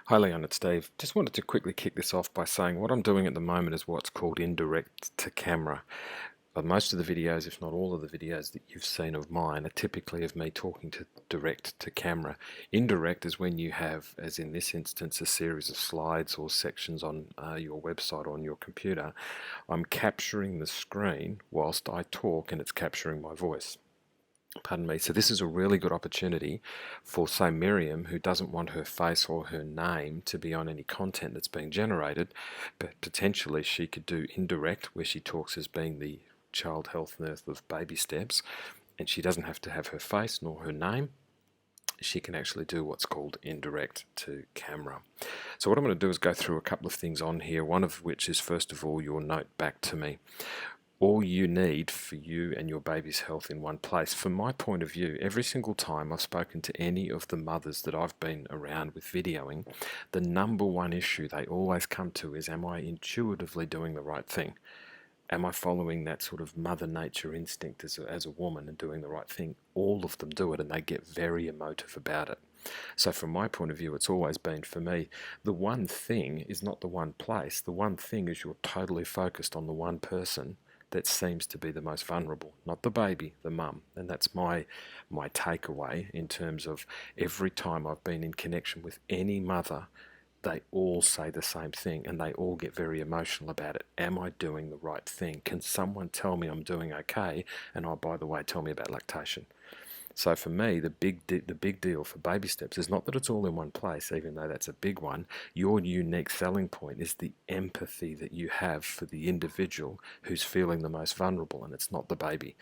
Hi Leon, it's Dave. Just wanted to quickly kick this off by saying what I'm doing at the moment is what's called indirect to camera. Most of the videos, if not all of the videos that you've seen of mine, are typically of me talking to direct to camera. Indirect is when you have, as in this instance, a series of slides or sections on your website or on your computer. I'm capturing the screen whilst I talk and it's capturing my voice. Pardon me. So this is a really good opportunity for, say, Miriam, who doesn't want her face or her name to be on any content that's being generated, but potentially she could do indirect, where she talks as being the child health nurse of Baby Steps, and she doesn't have to have her face nor her name. She can actually do what's called indirect to camera. So what I'm going to do is go through a couple of things on here, one of which is, first of all, your note back to me. All you need for you and your baby's health in one place. From my point of view, every single time I've spoken to any of the mothers that I've been around with videoing, the number one issue they always come to is, am I intuitively doing the right thing? Am I following that sort of mother nature instinct as a woman and doing the right thing? All of them do it, and they get very emotive about it. So from my point of view, it's always been, for me, the one thing is not the one place. The one thing is you're totally focused on the one person that seems to be the most vulnerable, not the baby, the mum. And that's my takeaway in terms of every time I've been in connection with any mother, they all say the same thing and they all get very emotional about it. Am I doing the right thing? Can someone tell me I'm doing okay? And oh, by the way, tell me about lactation. So for me, the big deal for Baby Steps is not that it's all in one place, even though that's a big one. Your unique selling point is the empathy that you have for the individual who's feeling the most vulnerable, and it's not the baby.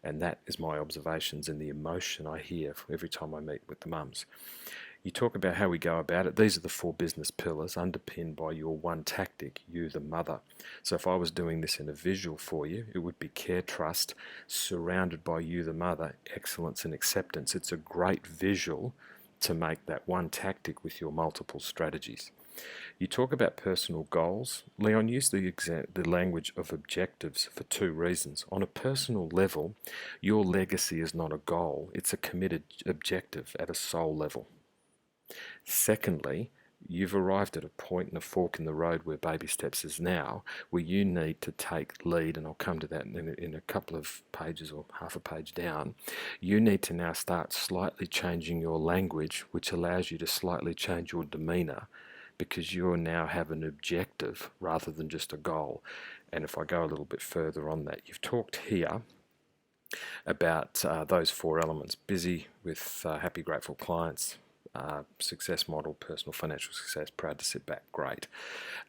And that is my observations and the emotion I hear every time I meet with the mums. You talk about how we go about it. These are the 4 business pillars underpinned by your one tactic, you the mother. So if I was doing this in a visual for you, it would be care, trust, surrounded by you the mother, excellence and acceptance. It's a great visual to make that one tactic with your multiple strategies. You talk about personal goals. Leon, use the language of objectives for 2 reasons. On a personal level, your legacy is not a goal, it's a committed objective at a soul level. Secondly, you've arrived at a point in a fork in the road where Baby Steps is now, where you need to take lead, and I'll come to that in a couple of pages or half a page down. You need to now start slightly changing your language, which allows you to slightly change your demeanour, because you now have an objective rather than just a goal. And if I go a little bit further on that, you've talked here about those 4 elements: busy with happy, grateful clients, success model, personal financial success, proud to sit back, great.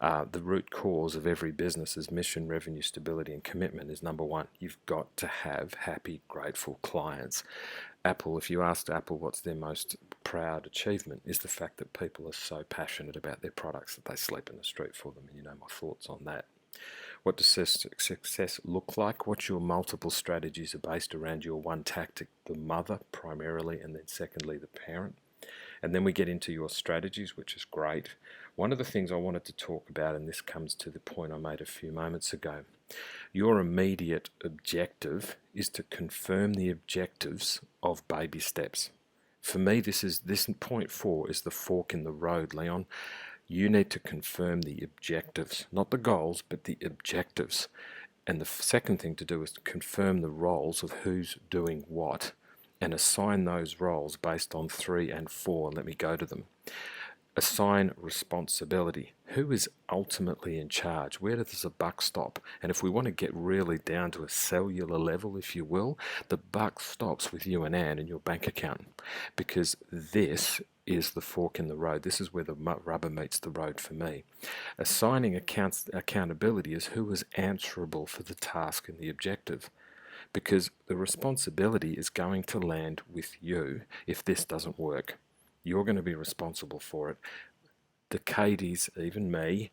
The root cause of every business's mission, revenue, stability, and commitment is number 1. You've got to have happy, grateful clients. Apple, if you asked Apple what's their most proud achievement, is the fact that people are so passionate about their products that they sleep in the street for them, and you know my thoughts on that. What does success look like? What your multiple strategies are based around your one tactic, the mother primarily, and then secondly the parent. And then we get into your strategies, which is great. One of the things I wanted to talk about, and this comes to the point I made a few moments ago, your immediate objective is to confirm the objectives of Baby Steps. For me, this point 4 is the fork in the road, Leon. You need to confirm the objectives, not the goals, but the objectives. And the second thing to do is to confirm the roles of who's doing what, and assign those roles based on 3 and 4. Let me go to them. Assign responsibility. Who is ultimately in charge? Where does the buck stop? And if we want to get really down to a cellular level, if you will, the buck stops with you and Anne in your bank account, because this is the fork in the road. This is where the rubber meets the road for me. Assigning accountability is who is answerable for the task and the objective, because the responsibility is going to land with you if this doesn't work. You're going to be responsible for it. The Katie's, even me,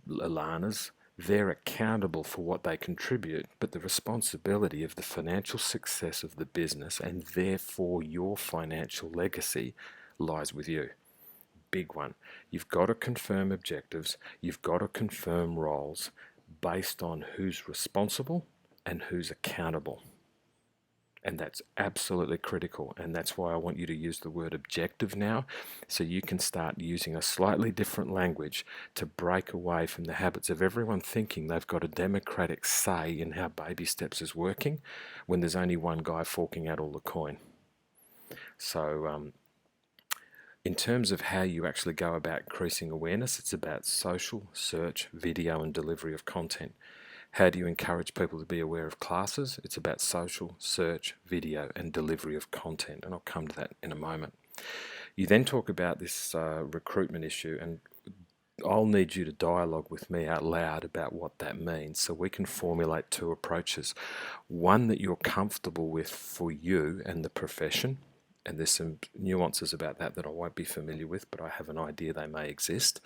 Alana's, they're accountable for what they contribute, but the responsibility of the financial success of the business, and therefore your financial legacy, lies with you. Big one. You've got to confirm objectives. You've got to confirm roles based on who's responsible and who's accountable. And that's absolutely critical. And that's why I want you to use the word objective now, so you can start using a slightly different language to break away from the habits of everyone thinking they've got a democratic say in how Baby Steps is working when there's only one guy forking out all the coin. So, in terms of how you actually go about increasing awareness, it's about social, search, video, and delivery of content. How do you encourage people to be aware of classes? It's about social, search, video, and delivery of content, and I'll come to that in a moment. You then talk about this recruitment issue, and I'll need you to dialogue with me out loud about what that means so we can formulate two approaches. One that you're comfortable with for you and the profession, and there's some nuances about that that I won't be familiar with, but I have an idea they may exist.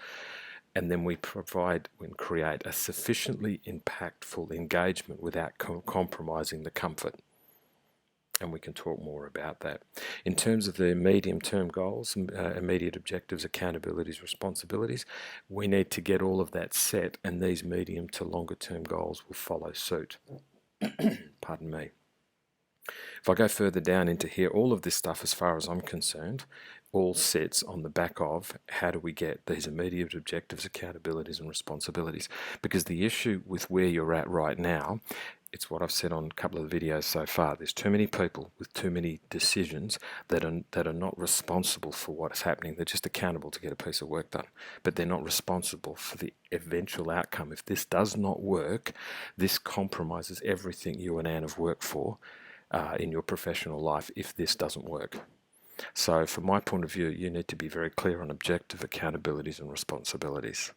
And then we provide and create a sufficiently impactful engagement without compromising the comfort. And we can talk more about that. In terms of the medium-term goals, immediate objectives, accountabilities, responsibilities, we need to get all of that set, and these medium to longer-term goals will follow suit. Pardon me. If I go further down into here, all of this stuff, as far as I'm concerned, all sits on the back of how do we get these immediate objectives, accountabilities, and responsibilities. Because the issue with where you're at right now, it's what I've said on a couple of videos so far. There's too many people with too many decisions that are not responsible for what's happening. They're just accountable to get a piece of work done, but they're not responsible for the eventual outcome. If this does not work, this compromises everything you and Anne have worked for in your professional life if this doesn't work. So from my point of view, you need to be very clear on objective accountabilities and responsibilities.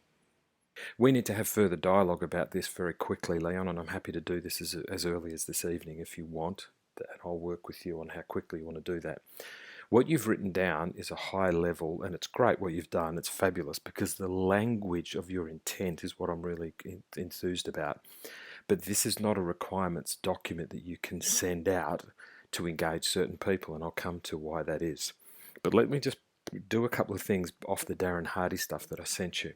We need to have further dialogue about this very quickly, Leon, and I'm happy to do this as early as this evening if you want, and I'll work with you on how quickly you want to do that. What you've written down is a high level, and it's great what you've done. It's fabulous because the language of your intent is what I'm really enthused about. But this is not a requirements document that you can send out to engage certain people, and I'll come to why that is. But let me just do a couple of things off the Darren Hardy stuff that I sent you.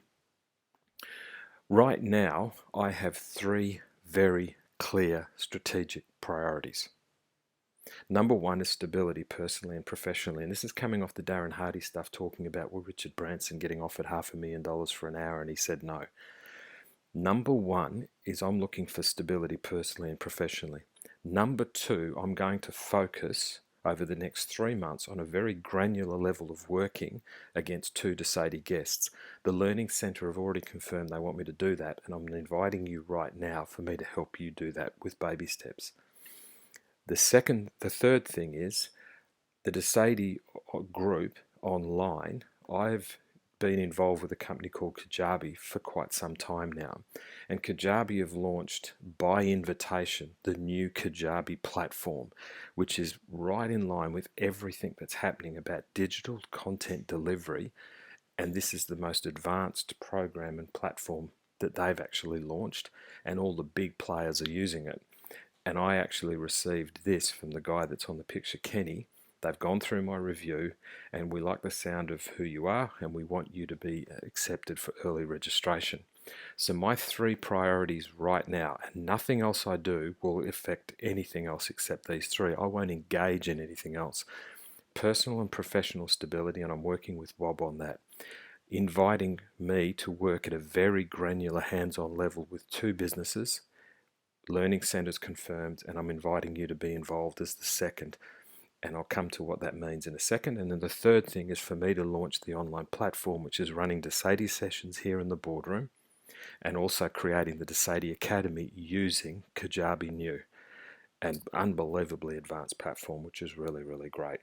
Right now, I have 3 very clear strategic priorities. Number 1 is stability personally and professionally, and this is coming off the Darren Hardy stuff talking about Richard Branson getting offered $500,000 for an hour and he said no. Number 1 is I'm looking for stability personally and professionally. Number 2, I'm going to focus over the next 3 months on a very granular level of working against 2 Dasadie guests. The Learning Centre have already confirmed they want me to do that, and I'm inviting you right now for me to help you do that with Baby Steps. The third thing is the Dasadie group online. I've been involved with a company called Kajabi for quite some time now, and Kajabi have launched by invitation the new Kajabi platform, which is right in line with everything that's happening about digital content delivery, and this is the most advanced program and platform that they've actually launched, and all the big players are using it. And I actually received this from the guy that's on the picture, Kenny. They've gone through my review and we like the sound of who you are and we want you to be accepted for early registration. So my 3 priorities right now, and nothing else I do will affect anything else except these 3. I won't engage in anything else. Personal and professional stability, and I'm working with Bob on that. Inviting me to work at a very granular hands-on level with 2 businesses. Learning centres confirmed, and I'm inviting you to be involved as the second. And I'll come to what that means in a second. And then the third thing is for me to launch the online platform, which is running Dasadie sessions here in the boardroom and also creating the Dasadie Academy using Kajabi New, an unbelievably advanced platform, which is really, really great.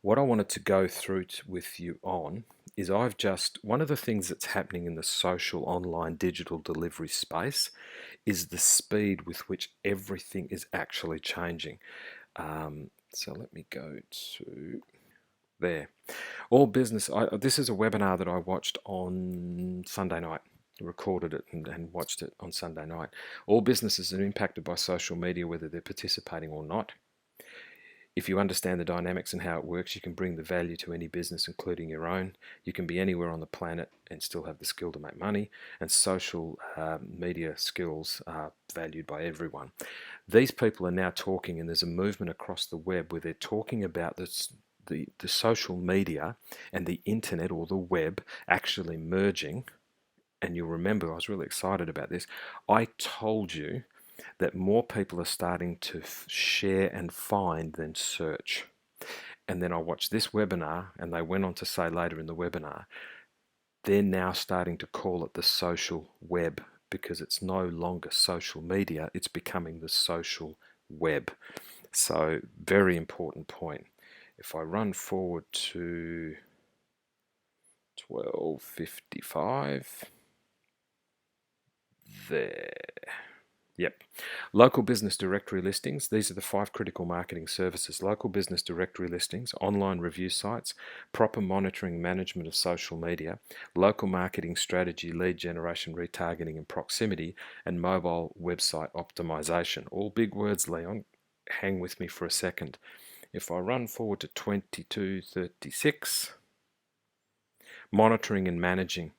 What I wanted to go through with you on is one of the things that's happening in the social online digital delivery space is the speed with which everything is actually changing. So let me go to there. All business. This is a webinar that I watched on Sunday night. Recorded it and watched it on Sunday night. All businesses are impacted by social media, whether they're participating or not. If you understand the dynamics and how it works, you can bring the value to any business, including your own. You can be anywhere on the planet and still have the skill to make money. And social media skills are valued by everyone. These people are now talking, and there's a movement across the web where they're talking about this, the social media and the internet or the web actually merging. And you'll remember I was really excited about this. I told you that more people are starting to share and find than search. And then I watched this webinar, and they went on to say later in the webinar, they're now starting to call it the social web, because it's no longer social media, it's becoming the social web. So very important point. If I run forward to 12:55, there. Yep. Local business directory listings. These are the 5 critical marketing services. Local business directory listings, online review sites, proper monitoring management of social media, local marketing strategy, lead generation, retargeting and proximity, and mobile website optimization. All big words, Leon. Hang with me for a second. If I run forward to 22:36, monitoring and managing.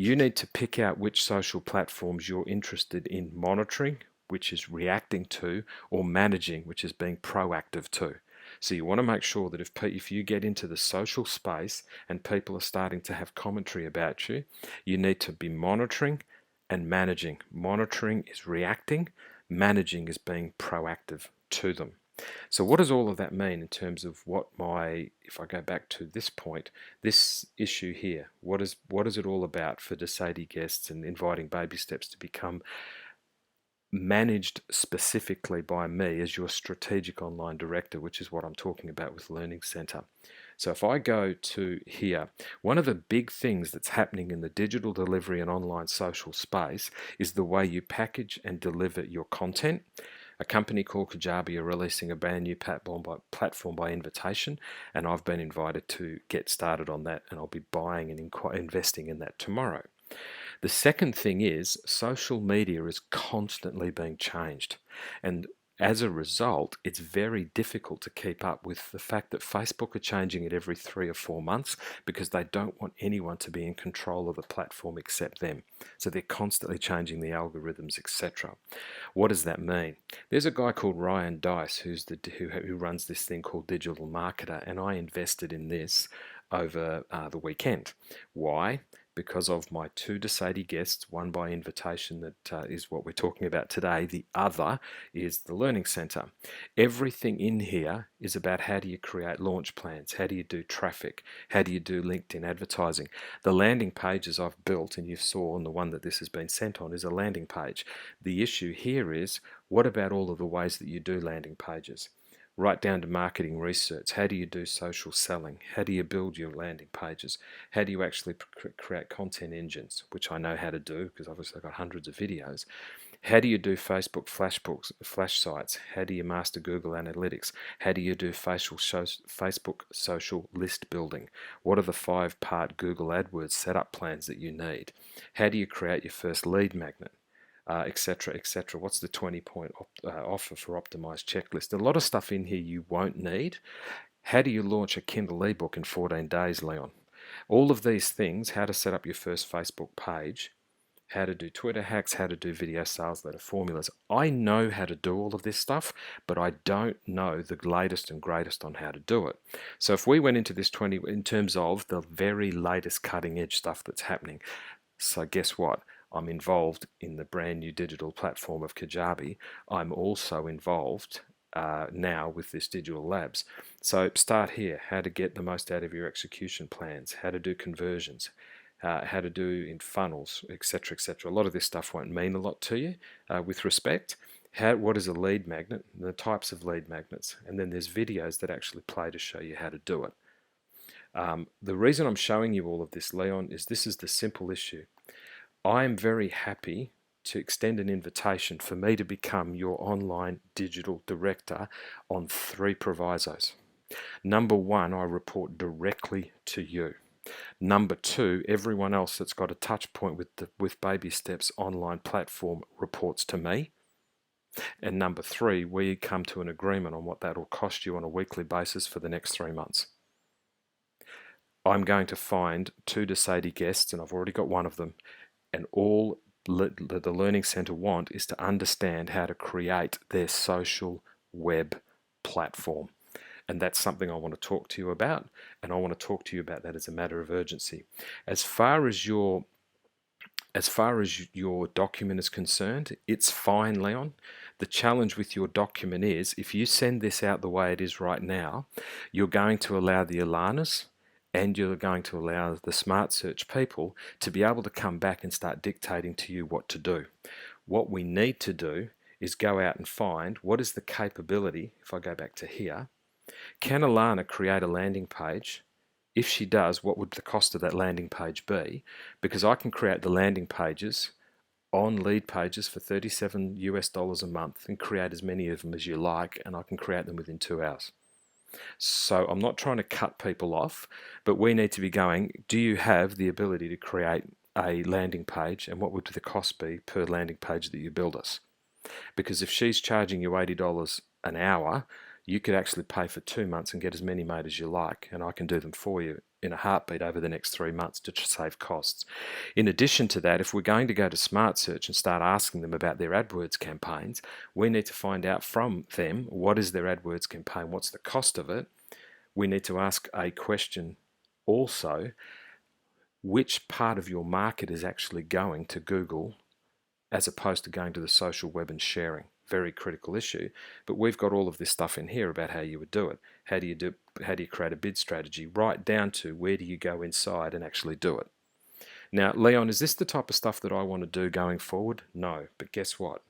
You need to pick out which social platforms you're interested in monitoring, which is reacting to, or managing, which is being proactive to. So you want to make sure that if you get into the social space and people are starting to have commentary about you, you need to be monitoring and managing. Monitoring is reacting, managing is being proactive to them. So what does all of that mean in terms of if I go back to this point, this issue here, what is it all about for Desadi guests and inviting Baby Steps to become managed specifically by me as your strategic online director, which is what I'm talking about with Learning Center. So if I go to here, one of the big things that's happening in the digital delivery and online social space is the way you package and deliver your content. A company called Kajabi are releasing a brand new platform by invitation, and I've been invited to get started on that, and I'll be buying and investing in that tomorrow. The second thing is social media is constantly being changed, and as a result, it's very difficult to keep up with the fact that Facebook are changing it every 3 or 4 months because they don't want anyone to be in control of the platform except them. So they're constantly changing the algorithms, etc. What does that mean? There's a guy called Ryan Dice who runs this thing called Digital Marketer, and I invested in this over the weekend. Why? Because of my 2 Desadi guests, one by invitation that is what we're talking about today, the other is the Learning Center. Everything in here is about how do you create launch plans, how do you do traffic, how do you do LinkedIn advertising. The landing pages I've built, and you saw on the one that this has been sent on, is a landing page. The issue here is, what about all of the ways that you do landing pages? Right down to marketing research. How do you do social selling? How do you build your landing pages? How do you actually create content engines, which I know how to do because obviously I've got hundreds of videos. How do you do Facebook flash sites? How do you master Google Analytics? How do you do Facebook social list building? What are the 5-part Google AdWords setup plans that you need? How do you create your first lead magnet? Etc., etc. What's the 20-point offer for optimized checklist? A lot of stuff in here you won't need. How do you launch a Kindle ebook in 14 days, Leon? All of these things, how to set up your first Facebook page, how to do Twitter hacks, how to do video sales letter formulas. I know how to do all of this stuff, but I don't know the latest and greatest on how to do it. So if we went into this in terms of the very latest cutting edge stuff that's happening, so guess what? I'm involved in the brand new digital platform of Kajabi. I'm also involved now with this Digital Labs. So start here, how to get the most out of your execution plans, how to do conversions, how to do in funnels, etc., etc. A lot of this stuff won't mean a lot to you with respect. What is a lead magnet, the types of lead magnets, and then there's videos that actually play to show you how to do it. The reason I'm showing you all of this, Leon, is this is the simple issue. I am very happy to extend an invitation for me to become your online digital director on 3 provisos. Number 1, I report directly to you. Number 2, everyone else that's got a touch point with Baby Steps online platform reports to me. And number three, we come to an agreement on what that will cost you on a weekly basis for the next 3 months. I'm going to find 2 Doceti guests, and I've already got one of them, and all the Learning Centre want is to understand how to create their social web platform. And that's something I want to talk to you about, and I want to talk to you about that as a matter of urgency. As far as your document is concerned, it's fine, Leon. The challenge with your document is, if you send this out the way it is right now, you're going to allow the Alanas and you're going to allow the Smart Search people to be able to come back and start dictating to you what to do. What we need to do is go out and find what is the capability. If I go back to here, can Alana create a landing page? If she does, what would the cost of that landing page be? Because I can create the landing pages on Lead Pages for $37 a month and create as many of them as you like, and I can create them within 2 hours. So I'm not trying to cut people off, but we need to be going, do you have the ability to create a landing page, and what would the cost be per landing page that you build us? Because if she's charging you $80 an hour, you could actually pay for 2 months and get as many made as you like, and I can do them for you in a heartbeat over the next 3 months to save costs. In addition to that, if we're going to go to Smart Search and start asking them about their AdWords campaigns, we need to find out from them what is their AdWords campaign, what's the cost of it. We need to ask a question also, which part of your market is actually going to Google as opposed to going to the social web and sharing. Very critical issue, but we've got all of this stuff in here about how you would do it. How do you create a bid strategy, right down to where do you go inside and actually do it. Now, Leon, is this the type of stuff that I want to do going forward? No, but guess what?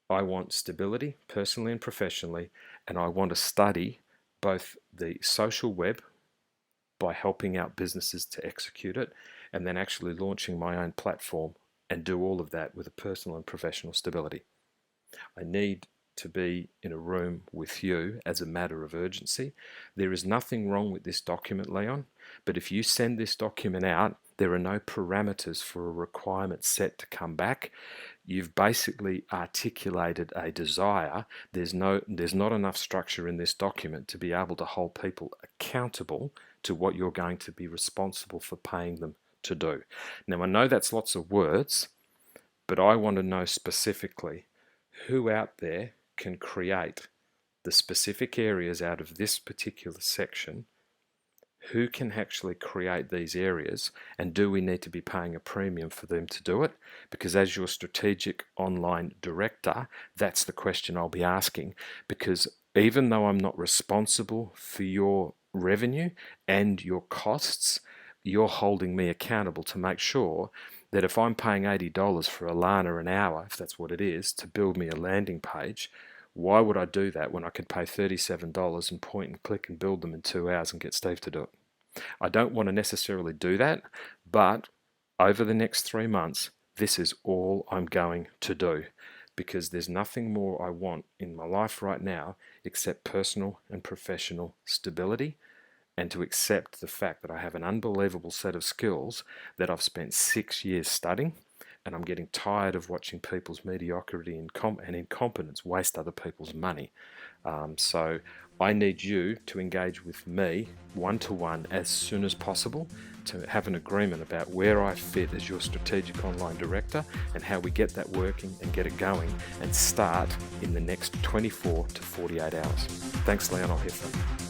I want stability, personally and professionally, and I want to study both the social web by helping out businesses to execute it, and then actually launching my own platform and do all of that with a personal and professional stability. I need to be in a room with you as a matter of urgency. There is nothing wrong with this document, Leon, but if you send this document out, there are no parameters for a requirement set to come back. You've basically articulated a desire. There's not enough structure in this document to be able to hold people accountable to what you're going to be responsible for paying them to do. Now, I know that's lots of words, but I want to know specifically who out there can create the specific areas out of this particular section, who can actually create these areas, and do we need to be paying a premium for them to do it? Because as your strategic online director, that's the question I'll be asking, because even though I'm not responsible for your revenue and your costs, you're holding me accountable to make sure that if I'm paying $80 for Alana an hour, if that's what it is, to build me a landing page, why would I do that when I could pay $37 and point and click and build them in 2 hours and get Steve to do it? I don't want to necessarily do that, but over the next 3 months, this is all I'm going to do, because there's nothing more I want in my life right now except personal and professional stability, and to accept the fact that I have an unbelievable set of skills that I've spent 6 years studying, and I'm getting tired of watching people's mediocrity and incompetence waste other people's money. So I need you to engage with me one-to-one as soon as possible to have an agreement about where I fit as your strategic online director and how we get that working and get it going and start in the next 24 to 48 hours. Thanks, Leon. I'll hear from you.